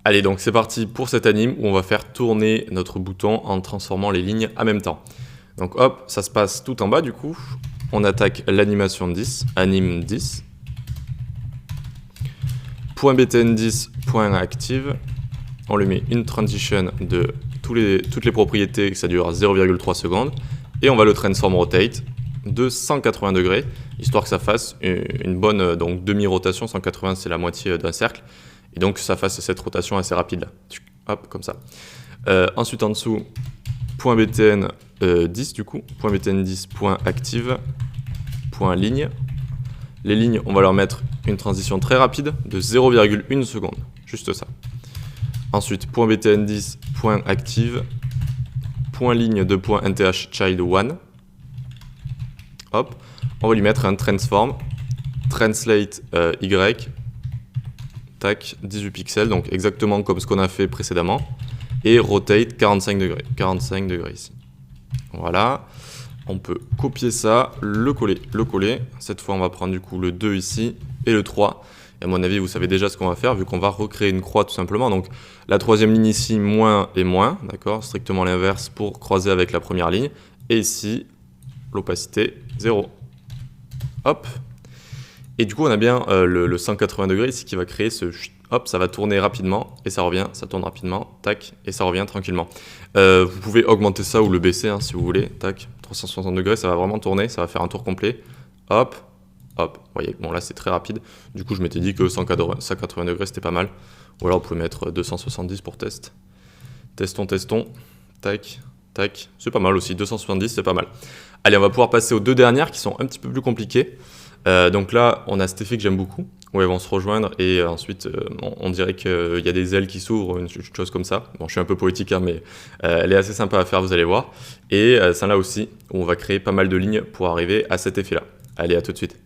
Allez, donc c'est parti pour cette anime où on va faire tourner notre bouton en transformant les lignes en même temps. Donc hop, ça se passe tout en bas du coup. On attaque l'animation 10, anime 10. .btn10, .active. On lui met une transition de toutes les propriétés, que ça dure 0,3 secondes. Et on va le transform rotate de 180 degrés, histoire que ça fasse une bonne donc demi-rotation. 180 c'est la moitié d'un cercle. Et donc ça fasse cette rotation assez rapide là. Hop, comme ça. Ensuite en dessous, .btn 10 du coup, .btn 10, .active, .ligne. Les lignes, on va leur mettre une transition très rapide de 0,1 seconde, juste ça. Ensuite, .btn 10, .active, .ligne de .nth child 1. Hop, on va lui mettre un transform, translate y, tac, 18 pixels, donc exactement comme ce qu'on a fait précédemment. Et rotate 45 degrés ici. Voilà. On peut copier ça, le coller. Cette fois, on va prendre du coup le 2 ici et le 3. Et à mon avis, vous savez déjà ce qu'on va faire vu qu'on va recréer une croix tout simplement. Donc la troisième ligne ici, moins et moins, d'accord, strictement l'inverse pour croiser avec la première ligne. Et ici, l'opacité 0. Hop. Et du coup, on a bien le 180 degrés ici qui va créer ce... Hop, ça va tourner rapidement et ça revient, ça tourne rapidement, tac, et ça revient tranquillement. Vous pouvez augmenter ça ou le baisser hein, si vous voulez, tac, 360 degrés, ça va vraiment tourner, ça va faire un tour complet. Hop, hop, vous voyez, bon là c'est très rapide. Du coup, je m'étais dit que 180 degrés c'était pas mal. Ou alors, vous pouvez mettre 270 pour test. Testons, tac, tac, c'est pas mal aussi, 270 c'est pas mal. Allez, on va pouvoir passer aux deux dernières qui sont un petit peu plus compliquées. Donc là, on a cet effet que j'aime beaucoup, où elles vont se rejoindre et ensuite on dirait qu'il y a des ailes qui s'ouvrent, une chose comme ça. Bon, je suis un peu poétique, hein, mais elle est assez sympa à faire, vous allez voir. Et celle-là aussi, où on va créer pas mal de lignes pour arriver à cet effet-là. Allez, à tout de suite.